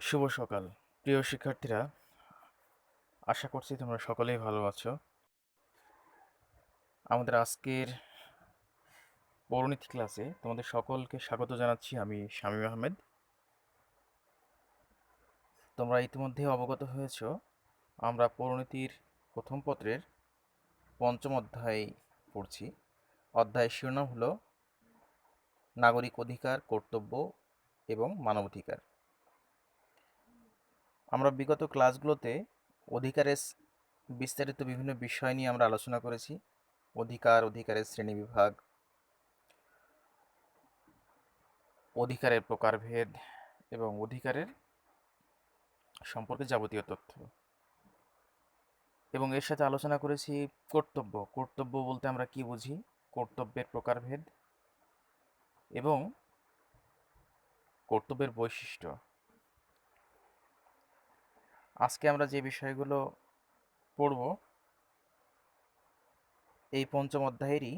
শুভ সকাল প্রিয় শিক্ষার্থীরা। আশা করছি তোমরা সকলেই ভালো আছো। আমাদের আজকের পরিণীতি ক্লাসে তোমাদের সকলকে স্বাগত জানাচ্ছি। আমি শামীম আহমেদ। তোমরা ইতিমধ্যে অবগত হয়েছো, আমরা পরিণীতির প্রথম পত্রের পঞ্চম অধ্যায় পড়ছি। অধ্যায়ের শিরোনাম হলো নাগরিক অধিকার, কর্তব্য এবং মানবাধিকার। আমরা বিগত ক্লাসগুলোতে অধিকারের বিস্তারিত বিভিন্ন বিষয় নিয়ে আমরা আলোচনা করেছি। অধিকারের শ্রেণীবিভাগ, অধিকারের প্রকারভেদ এবং অধিকারের সম্পর্কে যাবতীয় তথ্য, এবং এর সাথে আলোচনা করেছি কর্তব্য বলতে আমরা কি বুঝি, কর্তব্যের প্রকারভেদ এবং কর্তব্যের বৈশিষ্ট্য। আজকে আমরা যে বিষয়গুলো পড়ব এই পঞ্চম অধ্যায়েরই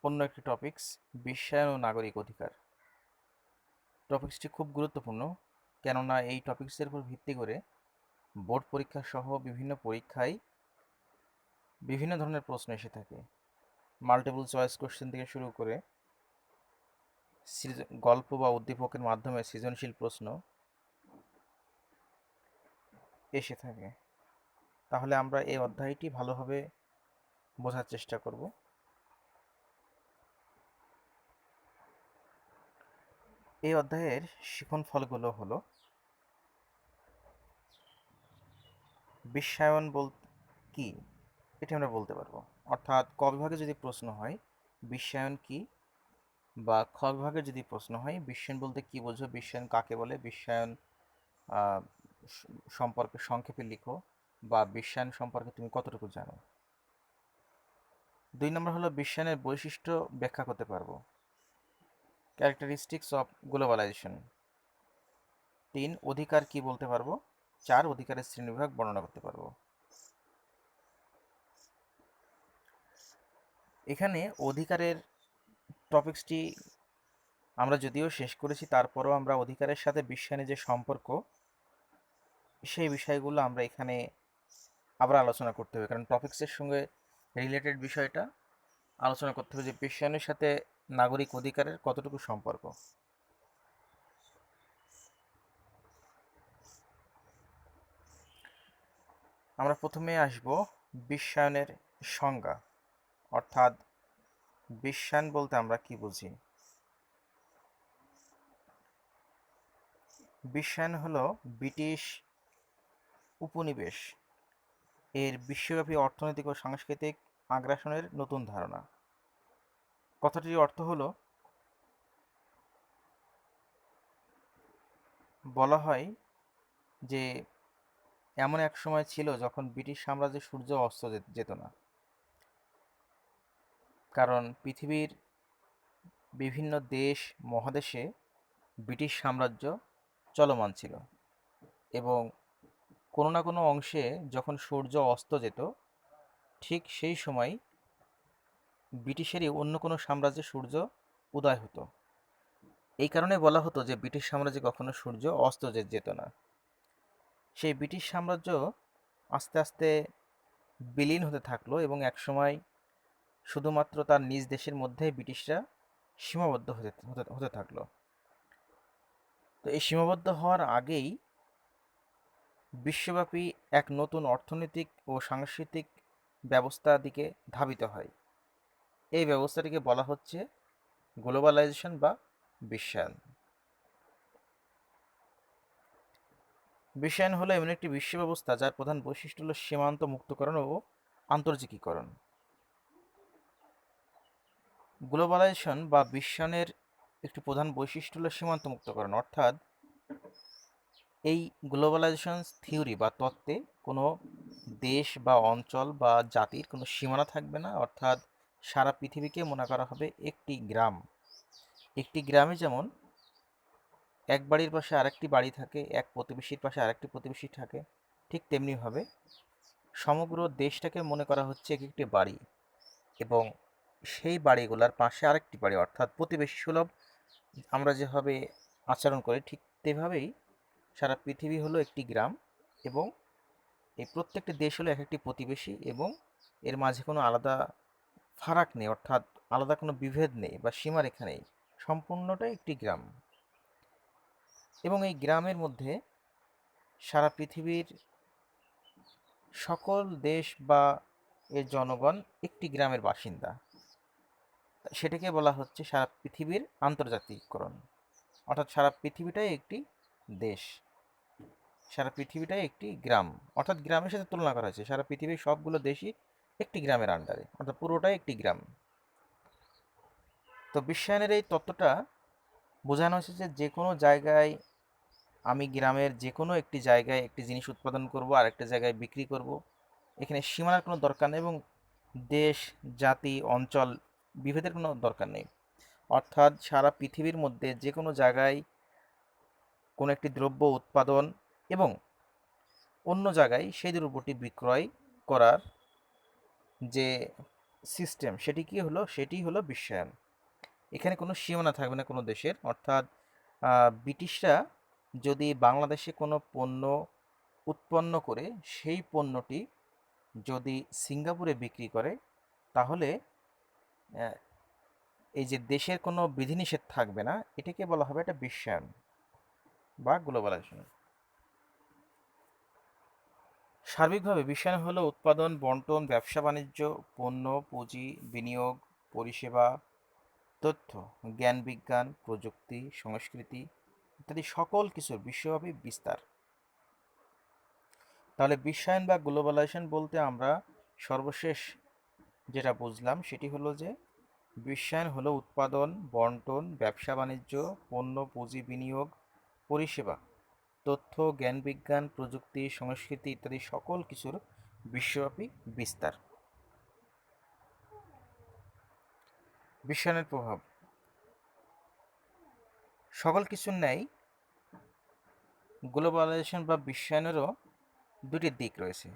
অন্য একটি টপিকস, বিশ্বায়ন ও নাগরিক অধিকার। টপিক্সটি খুব গুরুত্বপূর্ণ, কেননা এই টপিক্সের উপর ভিত্তি করে বোর্ড পরীক্ষা সহ বিভিন্ন পরীক্ষায় বিভিন্ন ধরনের প্রশ্ন এসে থাকে। মাল্টিপল চয়েস কোশ্চেন থেকে শুরু করে গল্প বা উদ্দীপকের মাধ্যমে সৃজনশীল প্রশ্ন এসে থাকে। তাহলে আমরা এই অধ্যায়টি ভালোভাবে বোঝার চেষ্টা করব। এই অধ্যায়ের শিখন ফলগুলো হলো, বিশ্বায়ন কি এটি আমরা বলতে পারবো। অর্থাৎ ক বিভাগে যদি প্রশ্ন হয় বিশ্বায়ন কি, বা খ বিভাগে যদি প্রশ্ন হয় বিশ্বায়ন বলতে কি বোঝো, বিশ্বায়ন কাকে বলে, বিশ্বায়ন সম্পর্কে সংক্ষেপে লিখো, বা বিশ্বায়ন সম্পর্কে তুমি কতটুকু জানো। 2 নম্বর হলো বিশ্বায়নের বৈশিষ্ট্য ব্যাখ্যা করতে পারবো, ক্যারেক্টারিস্টিক্স অফ গ্লোবালাইজেশন। 3 অধিকার কি বলতে পারবো। 4 অধিকারের শ্রেণীবিভাগ বর্ণনা করতে পারবো। এখানে অধিকারের টপিক্সটি আমরা যদিও শেষ করেছি, তারপরও আমরা অধিকারের সাথে বিশ্বায়নের যে সম্পর্ক, সেই বিষয়গুলো আমরা এখানে আবার আলোচনা করতে হবে, কারণ টপিক্সের সঙ্গে রিলেটেড বিষয়টা আলোচনা করতে হবে যে বিশ্বায়নের সাথে নাগরিক অধিকারের কতটুকু সম্পর্ক। আমরা প্রথমে আসব বিশ্বায়নের সংজ্ঞা, অর্থাৎ বিশ্বায়ন বলতে আমরা কি বুঝি। বিশ্বায়ন হলো ব্রিটিশ উপনিবেশ এর বিশ্বব্যাপী অর্থনৈতিক ও সাংস্কৃতিক আগ্রাসনের নতুন ধারণা। কথাটির অর্থ হলো, বলা হয় যে এমন এক সময় ছিল যখন ব্রিটিশ সাম্রাজ্যে সূর্য অস্ত যেত না, কারণ পৃথিবীর বিভিন্ন দেশ মহাদেশে ব্রিটিশ সাম্রাজ্য চলমান ছিল, এবং কোনো না কোনো অংশে যখন সূর্য অস্ত যেত, ঠিক সেই সময় ব্রিটিশেরই অন্য কোনো সাম্রাজ্যে সূর্য উদয় হতো। এই কারণে বলা হতো যে ব্রিটিশ সাম্রাজ্যে কখনো সূর্য অস্ত যেত না। সেই ব্রিটিশ সাম্রাজ্য আস্তে আস্তে বিলীন হতে থাকলো, এবং একসময় শুধুমাত্র তার নিজ দেশের মধ্যেই ব্রিটিশরা সীমাবদ্ধ হতে থাকলো। তো এই সীমাবদ্ধ হওয়ার আগেই বিশ্বব্যাপী এক নতুন অর্থনৈতিক ও সাংস্কৃতিক ব্যবস্থার দিকে ধাবিত হয়। এই ব্যবস্থাটিকে বলা হচ্ছে গ্লোবালাইজেশন বা বিশ্বায়ন। বিশ্বায়ন হলো এমন একটি বিশ্ব ব্যবস্থা যার প্রধান বৈশিষ্ট্য হলো সীমান্ত মুক্তকরণ ও আন্তর্জাতিকীকরণ। গ্লোবালাইজেশন বা বিশ্বায়নের একটি প্রধান বৈশিষ্ট্য হলো সীমান্ত মুক্তকরণ, অর্থাৎ এই গ্লোবালাইজেশন থিওরি বা তত্ত্বে কোনো দেশ বা অঞ্চল বা জাতির কোনো সীমানা থাকবে না। অর্থাৎ সারা পৃথিবীকে মনে করা হবে একটি গ্রাম। একটি গ্রামে যেমন এক বাড়ির পাশে আরেকটি বাড়ি থাকে, এক প্রতিবেশীর পাশে আরেকটি প্রতিবেশী থাকে, ঠিক তেমনিভাবে সমগ্র দেশটাকে মনে করা হচ্ছে এক একটি বাড়ি, এবং সেই বাড়িগুলোর পাশে আরেকটি বাড়ি, অর্থাৎ প্রতিবেশী সুলভ আমরা যেভাবে আচরণ করে, ঠিক তেভাবেই সারা পৃথিবী হলো একটি গ্রাম, এবং এই প্রত্যেকটি দেশ হলো এক একটি প্রতিবেশী, এবং এর মাঝে কোনো আলাদা ফারাক নেই, অর্থাৎ আলাদা কোনো বিভেদ নেই বা সীমারেখা নেই, সম্পূর্ণটাই একটি গ্রাম। এবং এই গ্রামের মধ্যে সারা পৃথিবীর সকল দেশ বা এর জনগণ একটি গ্রামের বাসিন্দা। সেটাকে বলা হচ্ছে সারা পৃথিবীর আন্তর্জাতিককরণ, অর্থাৎ সারা পৃথিবীটাই একটি দেশ, সারা পৃথিবীটাই একটি গ্রাম, অর্থাৎ গ্রামের সাথে তুলনা করা হয়েছে সারা পৃথিবীর সবগুলো দেশই একটি গ্রামের আন্ডারে, অর্থাৎ পুরোটাই একটি গ্রাম। তো বিশ্বায়নের এই তত্ত্বটা বোঝানো হয়েছে যে যে কোনো জায়গায়, আমি গ্রামের যে কোনো একটি জায়গায় একটি জিনিস উৎপাদন করব আর একটা জায়গায় বিক্রি করব, এখানে সীমানার কোনো দরকার নেই, এবং দেশ, জাতি, অঞ্চল বিভেদের কোনো দরকার নেই। অর্থাৎ সারা পৃথিবীর মধ্যে যে কোনো জায়গায় কোনো একটি দ্রব্য উৎপাদন এবং অন্য জায়গায় সেই দ্রব্যটি বিক্রয় করার যে সিস্টেম, সেটি হলো বিশ্বায়ন। এখানে কোনো সীমানা থাকবে না কোনো দেশের, অর্থাৎ ব্রিটিশরা যদি বাংলাদেশে কোনো পণ্য উৎপন্ন করে সেই পণ্যটি যদি সিঙ্গাপুরে বিক্রি করে, তাহলে আহ, এই যে দেশের কোনো বিধিনিষেধ থাকবে না, এটাকে বলা হবে একটা বিশ্বায়ন বা গ্লোবালাইজেশন। সার্বিকভাবে বিশ্বায়ন হলো উৎপাদন, বন্টন, ব্যবসা বাণিজ্য, পণ্য, পুঁজি, বিনিয়োগ, পরিষেবা, তথ্য, জ্ঞান বিজ্ঞান, প্রযুক্তি, সংস্কৃতি ইত্যাদি সকল কিছুর বিশ্বব্যাপী বিস্তার। তাহলে বিশ্বায়ন বা গ্লোবালাইজেশন বলতে আমরা সর্বশেষ যেটা বুঝলাম সেটি হলো যে বিশ্বায়ন হলো উৎপাদন, বন্টন, ব্যবসা বাণিজ্য, পণ্য, পুঁজি, বিনিয়োগ, পরিষেবা, তথ্য, জ্ঞান বিজ্ঞান, প্রযুক্তি, সংস্কৃতি ইত্যাদি সকল কিছুর বিশ্বব্যাপী বিস্তার। বিশ্বায়নের প্রভাব সকল কিছুর ন্যায় গ্লোবালাইজেশন বা বিশ্বায়নেরও দুটি দিক রয়েছে।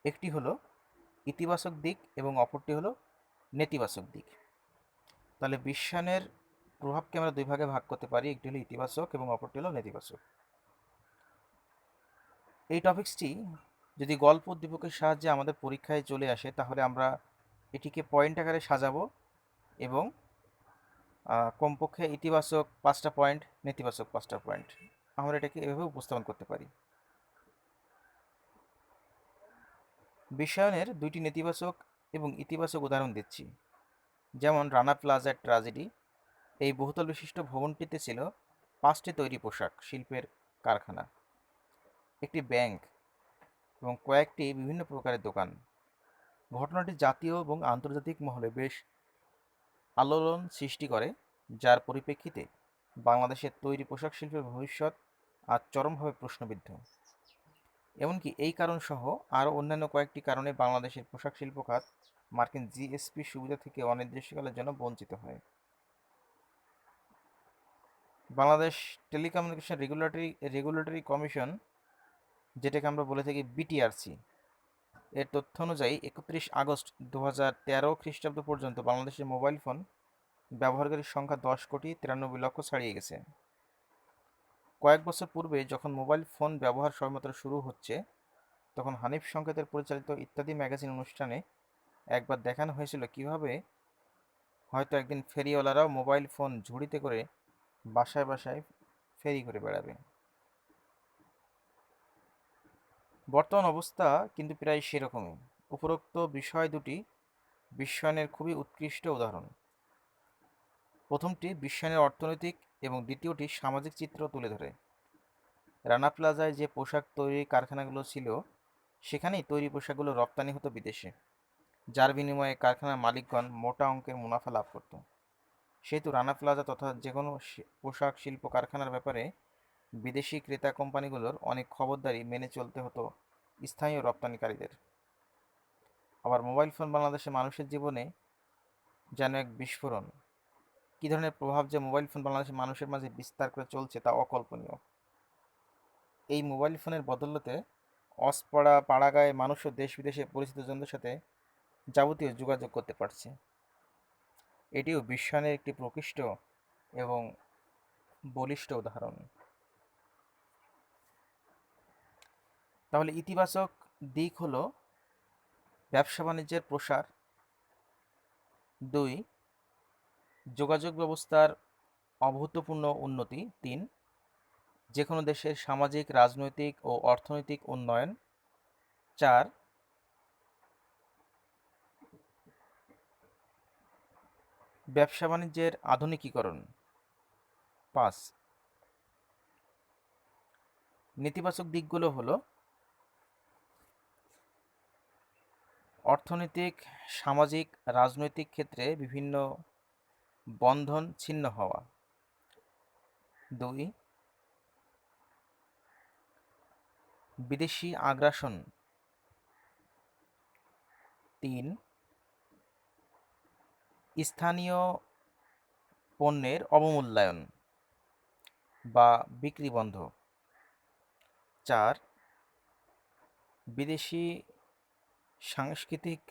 একটি হলো ইতিবাচক দিক এবং অপরটি হলো নেতিবাচক দিক। তাহলে বিশ্বায়নের প্রভাবকে আমরা দুই ভাগে ভাগ করতে পারি, একটি হলো ইতিবাচক এবং অপরটি হলো নেতিবাচক। এই টপিকসটি যদি গল্প উদ্দীপকের সাহায্যে আমাদের পরীক্ষায় চলে আসে, তাহলে আমরা এটিকে পয়েন্ট আকারে সাজাবো এবং কমপক্ষে ইতিবাচক 5টা পয়েন্ট, নেতিবাচক 5টা পয়েন্ট, আমরা এটাকে এভাবে উপস্থাপন করতে পারি। বিশ্বায়নের দুইটি নেতিবাচক এবং ইতিবাচক উদাহরণ দিচ্ছি। যেমন রানা প্লাজা ট্র্যাজেডি। এই বহুতল বিশিষ্ট ভবনটিতে ছিল 5টি তৈরি পোশাক শিল্পের কারখানা, একটি ব্যাংক এবং কয়েকটি বিভিন্ন প্রকারের দোকান। ঘটনাটি জাতীয় এবং আন্তর্জাতিক মহলে বেশ আলোড়ন সৃষ্টি করে, যার পরিপ্রেক্ষিতে বাংলাদেশের তৈরি পোশাক শিল্পের ভবিষ্যৎ আজ চরমভাবে প্রশ্নবিদ্ধ। এমনকি এই কারণসহ আরও অন্যান্য কয়েকটি কারণে বাংলাদেশের পোশাক শিল্প খাত মার্কিন জিএসপি সুবিধা থেকে অনির্দিষ্টকালের জন্য বঞ্চিত হয়। বাংলাদেশ টেলিকমিউনিকেশন রেগুলেটরি কমিশন, যেটাকে আমরা বলে থাকি বিটিআরসি, এর তথ্য অনুযায়ী 31 আগস্ট 2013 খ্রিস্টাব্দ পর্যন্ত বাংলাদেশের মোবাইল ফোন ব্যবহারকারীর সংখ্যা 10,93,00,000 ছাড়িয়ে গেছে। কয়েক বছর পূর্বে যখন মোবাইল ফোন ব্যবহার সবেমাত্র শুরু হচ্ছে, তখন হানিফ সংকেতের পরিচালিত ইত্যাদি ম্যাগাজিন অনুষ্ঠানে একবার দেখানো হয়েছিল কিভাবে হয়তো একদিন ফেরিওয়ালারাও মোবাইল ফোন ঝুড়িতে করে বাসায় বাসায় ফেরি করে বেড়াবে। বর্তমান অবস্থা কিন্তু প্রায় সেরকমই। উপরোক্ত বিষয় দুটি বিশ্বায়নের খুবই উৎকৃষ্ট উদাহরণ। প্রথমটি বিশ্বায়নের অর্থনৈতিক এবং দ্বিতীয়টি সামাজিক চিত্র তুলে ধরে। রানা প্লাজায় যে পোশাক তৈরির কারখানাগুলো ছিল, সেখানেই তৈরি পোশাকগুলো রপ্তানি হতো বিদেশে, যার বিনিময়ে কারখানার মালিকগণ মোটা অঙ্কের মুনাফা লাভ করত। সেহেতু রানা প্লাজা তথা যে কোনো পোশাক শিল্প কারখানার ব্যাপারে বিদেশি ক্রেতা কোম্পানিগুলোর অনেক খবরদারি মেনে চলতে হতো স্থানীয় রপ্তানিকারীদের। আবার মোবাইল ফোন বাংলাদেশের মানুষের জীবনে যেন এক বিস্ফোরণ। কী ধরনের প্রভাব যে মোবাইল ফোন বাংলাদেশের মানুষের মাঝে বিস্তার করে চলছে তা অকল্পনীয়। এই মোবাইল ফোনের বদৌলতে অসপড়া পাড়াগাঁয়ে মানুষও দেশ বিদেশে পরিচিত জনদের সাথে যাবতীয় যোগাযোগ করতে পারছে। এটিও বিশ্বায়নের একটি প্রকৃষ্ট এবং বলিষ্ঠ উদাহরণ। তাহলে ইতিবাচক দিক হলো ব্যবসা বাণিজ্যের প্রসার, 2 যোগাযোগ ব্যবস্থার অভূতপূর্ণ উন্নতি, 3 যে কোনো দেশের সামাজিক, রাজনৈতিক ও অর্থনৈতিক উন্নয়ন, 4 ব্যবসা বাণিজ্যের আধুনিকীকরণ, 5 নেতিবাচক দিকগুলো হলো অর্থনৈতিক, সামাজিক, রাজনৈতিক ক্ষেত্রে বিভিন্ন বন্ধন ছিন্ন হওয়া, 2 বিদেশি আগ্রাসন, 3 স্থানীয় পণ্যের অবমূল্যায়ন বা বিক্রি বন্ধ, 4 বিদেশি সাংস্কৃতিক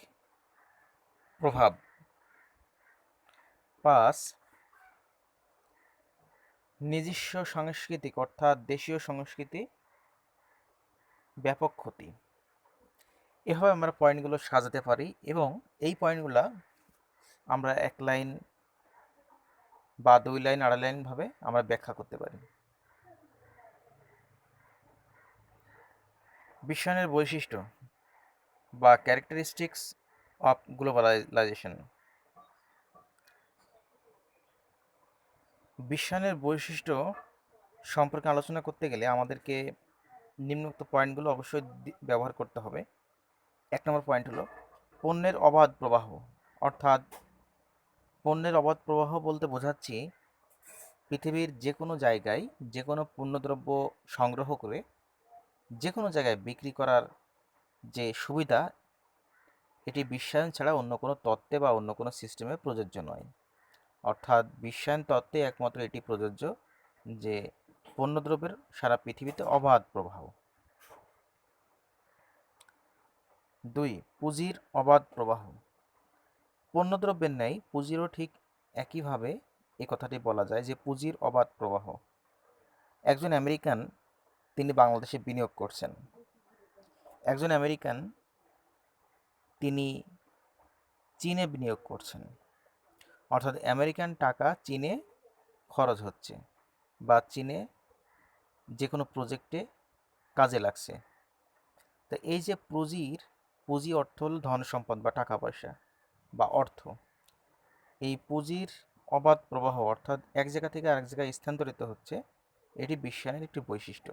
প্রভাব, 5 নিজস্ব সাংস্কৃতিক অর্থাৎ দেশীয় সংস্কৃতি ব্যাপক ক্ষতি। এভাবে আমরা পয়েন্টগুলো সাজাতে পারি এবং এই পয়েন্টগুলো আমরা 1 লাইন বা 2 লাইন, 2.5 লাইন ভাবে আমরা ব্যাখ্যা করতে পারি। বিশ্বায়নের বৈশিষ্ট্য বা ক্যারেক্টারিস্টিক্স অফ গ্লোবালাইজেশন। বিশ্বায়নের বৈশিষ্ট্য সম্পর্কে আলোচনা করতে গেলে আমাদেরকে নিম্নোক্ত পয়েন্টগুলো অবশ্যই ব্যবহার করতে হবে। 1 নম্বর পয়েন্ট হলো পণ্যের অবাধ প্রবাহ, অর্থাৎ পণ্যের অবাধ প্রবাহ বলতে বোঝাচ্ছি পৃথিবীর যে কোনো জায়গায় যে কোনো পণ্যদ্রব্য সংগ্রহ করে যে কোনো জায়গায় বিক্রি করার যে সুবিধা, এটি বিশ্বায়ন ছাড়া অন্য কোনো তত্ত্বে বা অন্য কোনো সিস্টেমে প্রযোজ্য নয়। অর্থাৎ বিশ্বায়ন তত্ত্বে একমাত্র এটি প্রযোজ্য যে পণ্যদ্রব্যের সারা পৃথিবীতে অবাধ প্রবাহ। 2 পুঁজির অবাধ প্রবাহ। পণ্যদ্রব্যের ন্যায় পুঁজিরও ঠিক একইভাবে এ কথাটি বলা যায় যে পুঁজির অবাধ প্রবাহ। একজন আমেরিকান তিনি বাংলাদেশে বিনিয়োগ করছেন, একজন আমেরিকান তিনি চীনে বিনিয়োগ করছেন, অর্থাৎ আমেরিকান টাকা চীনে খরচ হচ্ছে বা চীনে যে কোনো প্রজেক্টে কাজে লাগছে। তো এই যে পুঁজি অর্থ হল ধন সম্পদ বা টাকা পয়সা বা অর্থ। এই পুঁজির অবাধ প্রবাহ অর্থাৎ এক জায়গা থেকে আরেক জায়গায় স্থানান্তরিত হচ্ছে, এটি বিশ্বায়নের একটি বৈশিষ্ট্য।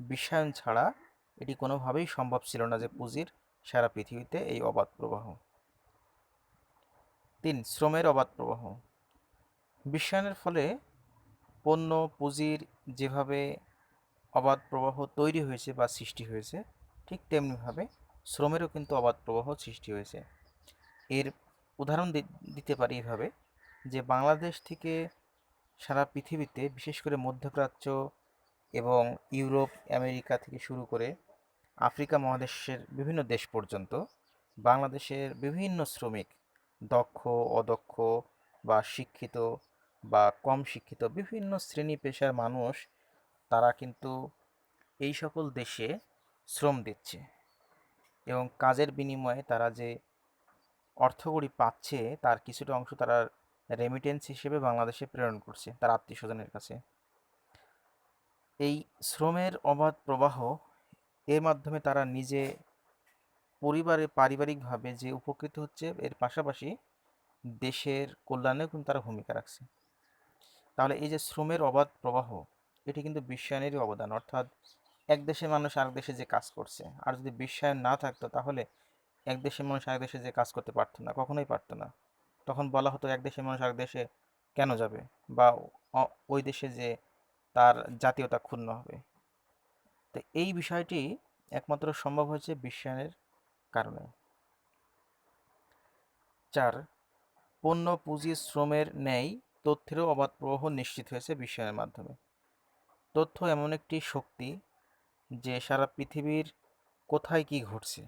বিশ্বায়ন ছাড়া এটি কোনোভাবেই সম্ভব ছিল না যে পুঁজির সারা পৃথিবীতে এই অবাধ প্রবাহ। 3 শ্রমের অবাধ প্রবাহ। বিশ্বায়নের ফলে পণ্য পুঁজির যেভাবে অবাধ প্রবাহ তৈরি হয়েছে বা সৃষ্টি হয়েছে, ঠিক তেমনিভাবে শ্রমেরও কিন্তু অবাধ প্রবাহ সৃষ্টি হয়েছে। এর উদাহরণ দিতে পারি এভাবে যে বাংলাদেশ থেকে সারা পৃথিবীতে বিশেষ করে মধ্যপ্রাচ্য এবং ইউরোপ, আমেরিকা থেকে শুরু করে আফ্রিকা মহাদেশের বিভিন্ন দেশ পর্যন্ত বাংলাদেশের বিভিন্ন শ্রমিক, দক্ষ, অদক্ষ বা শিক্ষিত বা কম শিক্ষিত বিভিন্ন শ্রেণী পেশার মানুষ, তারা কিন্তু এই সকল দেশে শ্রম দিচ্ছে এবং কাজের বিনিময়ে তারা যে অর্থকড়ি পাচ্ছে তার কিছুটা অংশ তারা রেমিটেন্স হিসেবে বাংলাদেশে প্রেরণ করছে তার আত্মীয়স্বজনের কাছে। এই শ্রমের অবাধ প্রবাহ এর মাধ্যমে তারা নিজে পারিবারিকভাবে যে উপকৃত হচ্ছে, এর পাশাপাশি দেশের কল্যাণেও কিন্তু তারা ভূমিকা রাখছে। তাহলে এই যে শ্রমের অবাধ প্রবাহ, এটি কিন্তু বিশ্বায়নেরই অবদান। অর্থাৎ এক দেশের মানুষ আরেক দেশে যে কাজ করছে, আর যদি বিশ্বায়ন না থাকতো তাহলে এক দেশের মানুষ আরেক দেশে যে কাজ করতে পারতো না, কখনোই পারতো না। তখন বলা হতো এক দেশের মানুষ আরেক দেশে কেন যাবে, বা ওই দেশে যে তার জাতীয়তা ক্ষুণ্ণ হবে। তো এই বিষয়টি একমাত্র সম্ভব হয়েছে বিশ্বায়নের কারণে। 4 পণ্য পুঁজি শ্রমের ন্যায় তথ্যেরও অবাধ প্রবাহ নিশ্চিত হয়েছে বিশ্বায়নের মাধ্যমে। তথ্য এমন একটি শক্তি যে সারা পৃথিবীর কোথায় কি ঘটছে,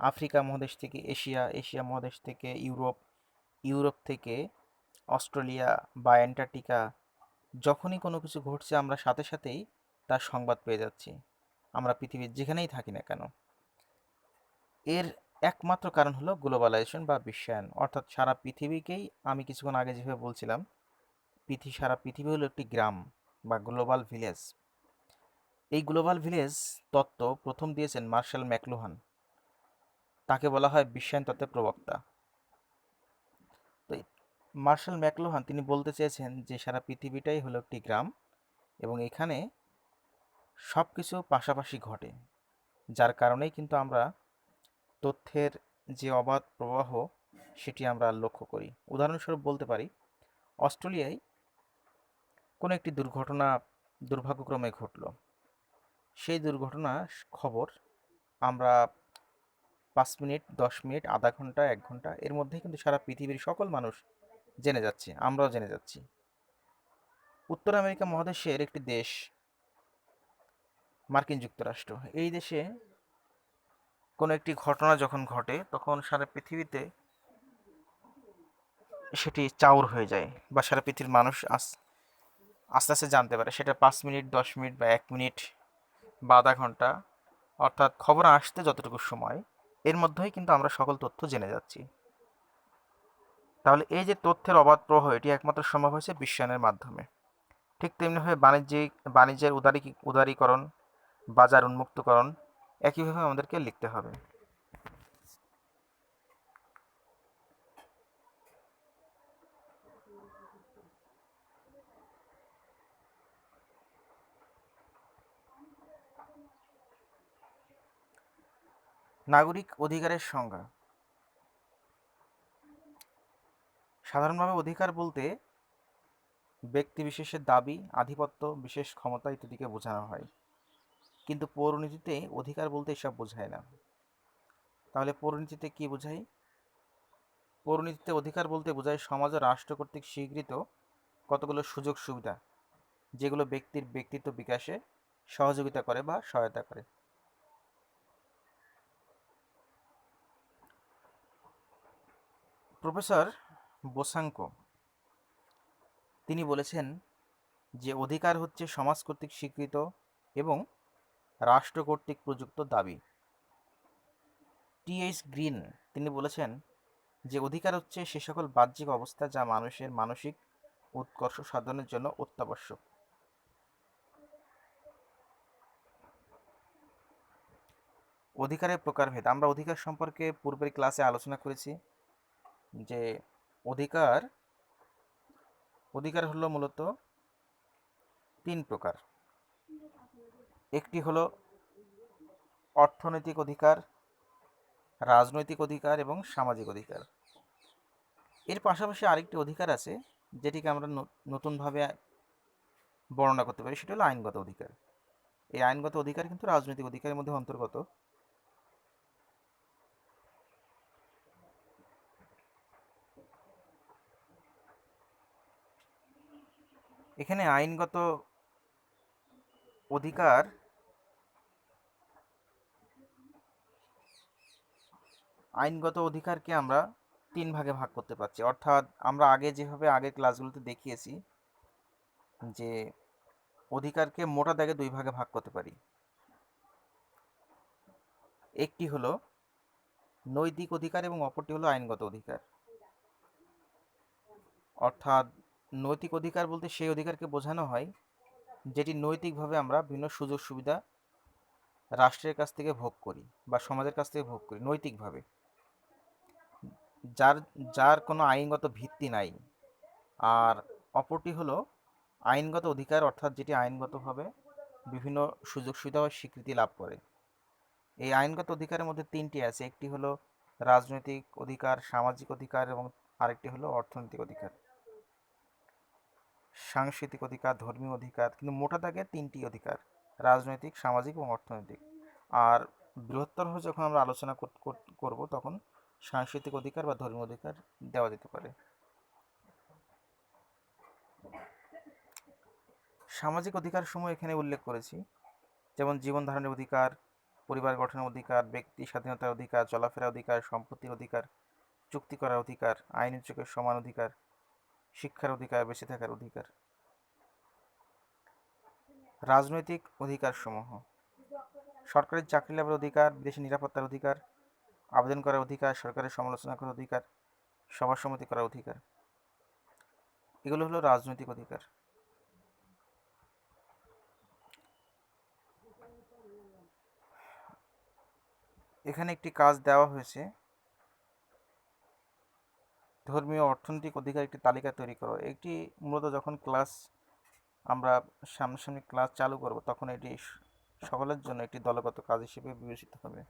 আফ্রিকা মহাদেশ থেকে এশিয়া, এশিয়া মহাদেশ থেকে ইউরোপ, ইউরোপ থেকে অস্ট্রেলিয়া বা অ্যান্টার্কটিকা, যখনই কোনো কিছু ঘটছে আমরা সাথে সাথেই তার সংবাদ পেয়ে যাচ্ছি, আমরা পৃথিবীর যেখানেই থাকি না কেন। এর একমাত্র কারণ হলো গ্লোবালাইজেশন বা বিশ্বায়ন, অর্থাৎ সারা পৃথিবীকেই, আমি কিছুক্ষণ আগে যেভাবে বলছিলাম, সারা পৃথিবী হলো একটি গ্রাম বা গ্লোবাল ভিলেজ। এই গ্লোবাল ভিলেজ তত্ত্ব প্রথম দিয়েছেন মার্শাল ম্যাকলুহান, তাকে বলা হয় বিশ্বায়ন তত্ত্বের প্রবক্তা। তো মার্শাল ম্যাকলুহান তিনি বলতে চেয়েছেন যে সারা পৃথিবীটাই হলো একটি গ্রাম এবং এখানে সব কিছু পাশাপাশি ঘটে, যার কারণেই কিন্তু আমরা তথ্যের যে অবাধ প্রবাহ সেটি আমরা লক্ষ্য করি। উদাহরণস্বরূপ বলতে পারি, অস্ট্রেলিয়ায় কোনো একটি দুর্ঘটনা দুর্ভাগ্যক্রমে ঘটল। সেই দুর্ঘটনার খবর আমরা 5 মিনিট, 10 মিনিট, আধা ঘন্টা, 1 ঘন্টা এর মধ্যেই কিন্তু সারা পৃথিবীর সকল মানুষ জেনে যাচ্ছে, আমরাও জেনে যাচ্ছি। উত্তর আমেরিকা মহাদেশের একটি দেশ মার্কিন যুক্তরাষ্ট্র, এই দেশে কোনো একটি ঘটনা যখন ঘটে তখন সারা পৃথিবীতে সেটি চাউর হয়ে যায় বা সারা পৃথিবীর মানুষ আস্তে আস্তে জানতে পারে। সেটা 5 মিনিট, 10 মিনিট বা 1 মিনিট বা আধা ঘন্টা, অর্থাৎ খবর আসতে যতটুকু সময়, এর মধ্যেই কিন্তু আমরা সকল তথ্য জেনে যাচ্ছি। তাহলে এই যে তথ্যের অবাধ প্রবাহ, এটি একমাত্র সম্ভব হয়েছে বিশ্বায়নের মাধ্যমে। ঠিক তেমনিভাবে বাণিজ্যের উদারীকরণ, বাজার উন্মুক্তকরণ একইভাবে আমাদেরকে লিখতে হবে। নাগরিক অধিকারের সংজ্ঞা। সাধারণভাবে অধিকার বলতে ব্যক্তিবিশেষের দাবি, আধিপত্য, বিশেষ ক্ষমতা ইত্যাদিকে বোঝানো হয়, কিন্তু পৌরনীতিতে অধিকার বলতে এসব বোঝায় না। তাহলে পৌরনীতিতে কি বোঝায়? পৌরনীতিতে অধিকার বলতে বোঝায় সমাজ ও রাষ্ট্র কর্তৃক স্বীকৃত কতগুলো সুযোগ সুবিধা, যেগুলো ব্যক্তির ব্যক্তিত্ব বিকাশে সহযোগিতা করে বা সহায়তা করে। প্রফেসর বোসাঙ্কো তিনি বলেছেন যে অধিকার হচ্ছে সমাজ কর্তৃক স্বীকৃত এবং রাষ্ট্র কর্তৃক প্রযুক্ত দাবি। টি.এইচ. গ্রিন তিনি বলেছেন যে অধিকার হচ্ছে সে সকল বাহ্যিক অবস্থা যা মানুষের মানসিক উৎকর্ষ সাধনের জন্য অত্যাবশ্যক। অধিকারের প্রকারভেদ, আমরা অধিকার সম্পর্কে পূর্বের ক্লাসে আলোচনা করেছি যে অধিকার অধিকার হলো মূলত 3 প্রকার। একটি হলো অর্থনৈতিক অধিকার, রাজনৈতিক অধিকার এবং সামাজিক অধিকার। এর পাশাপাশি আরেকটি অধিকার আছে যেটিকে আমরা নতুনভাবে বর্ণনা করতে পারি, সেটা হলো আইনগত অধিকার। এই আইনগত অধিকার কিন্তু রাজনৈতিক অধিকারের মধ্যে অন্তর্গত। এখানে অধিকার আইনগত অধিকারকে আমরা 3 ভাগে ভাগ করতে পারছি, অর্থাৎ আমরা আগে যেভাবে আগের ক্লাসগুলোতে দেখিয়েছি যে অধিকারকে মোটা দাগে 2 ভাগে ভাগ করতে পারি। একটি হলো নৈতিক অধিকার এবং অপরটি হলো আইনগত অধিকার। অর্থাৎ নৈতিক অধিকার বলতে সেই অধিকারকে বোঝানো হয় যেটি নৈতিকভাবে আমরা বিভিন্ন সুযোগ সুবিধা রাষ্ট্রের কাছ থেকে ভোগ করি বা সমাজের কাছ থেকে ভোগ করি নৈতিকভাবে, যার যার কোনো আইনগত ভিত্তি নাই। আর অপরটি হলো আইনগত অধিকার, অর্থাৎ যেটি আইনগতভাবে বিভিন্ন সুযোগ সুবিধা বা স্বীকৃতি লাভ করে। এই আইনগত অধিকারের মধ্যে 3টি আছে, একটি হলো রাজনৈতিক অধিকার, সামাজিক অধিকার এবং আরেকটি হলো অর্থনৈতিক অধিকার, সাংস্কৃতিক অধিকার, ধর্মীয় অধিকার। কিন্তু মোটা দাগে 3টি অধিকার, রাজনৈতিক, সামাজিক এবং অর্থনৈতিক। আর বৃহত্তরভাবে যখন আমরা আলোচনা করব তখন সাংস্কৃতিক অধিকার বা ধর্মীয় অধিকার দেওয়া যেতে পারে। সামাজিক অধিকার সমূহ এখানে উল্লেখ করেছি, যেমন জীবন ধারণের অধিকার, পরিবার গঠনের অধিকার, ব্যক্তি স্বাধীনতার অধিকার, চলাফেরার অধিকার, সম্পত্তির অধিকার, চুক্তি করার অধিকার, আইনের চোখে সমান অধিকার, শিক্ষার অধিকার, বেঁচে থাকার অধিকার। রাজনৈতিক অধিকারসমূহ: সরকারি চাকরি লাভের অধিকার, বিদেশি নিরাপত্তার অধিকার, আবেদন করার অধিকার, সরকারের সমালোচনা করার অধিকার, সভা সমিতি করার অধিকার। এগুলো হলো রাজনৈতিক অধিকার। এখানে একটি কাজ দেওয়া হয়েছে, ধর্মীয় অর্থনৈতিক অধিকার একটি তালিকা তৈরি করো। একটি মূলত যখন আমরা সামনাসামনি ক্লাস চালু করব, তখন এটি সকলের জন্য একটি দলগত কাজ হিসেবে বিবেচিত হবে।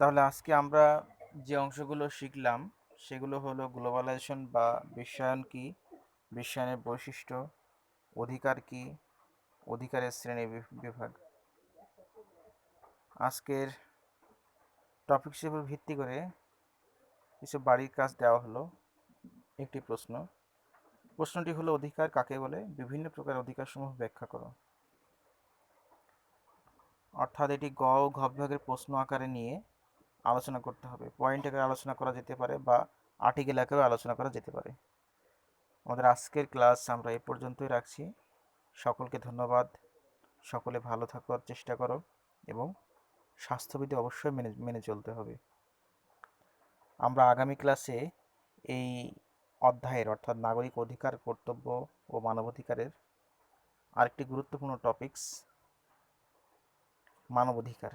তাহলে আজকে আমরা যে অংশগুলো শিখলাম সেগুলো হলো গ্লোবালাইজেশন বা বিশ্বায়ন কি, বিশ্বায়নের বৈশিষ্ট্য, অধিকার কি, অধিকারের শ্রেণী বিভাগ। আজকের টপিকসের উপর ভিত্তি করে কিছু বাড়ির কাজ দেওয়া হলো। একটি প্রশ্নটি হলো, অধিকার কাকে বলে? বিভিন্ন প্রকার অধিকারসমূহ ব্যাখ্যা করো। অর্থাৎ এটি গ ও ঘ বিভাগের প্রশ্ন আকারে নিয়ে আলোচনা করতে হবে। পয়েন্ট আকারে আলোচনা করা যেতে পারে বা আর্টিকেল আকারেও আলোচনা করা যেতে পারে। আমাদের আজকের ক্লাস আমরা এ পর্যন্তই রাখছি। সকলকে ধন্যবাদ। সকলে ভালো থাকার চেষ্টা করো এবং স্বাস্থ্যবিধি অবশ্যই মেনে চলতে হবে। আমরা আগামী ক্লাসে এই অধ্যায়ের অর্থাৎ নাগরিক অধিকার, কর্তব্য ও মানবাধিকারের আরেকটি গুরুত্বপূর্ণ টপিকস মানবাধিকার,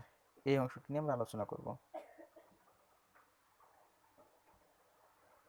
এই অংশটি নিয়ে আমরা আলোচনা করব।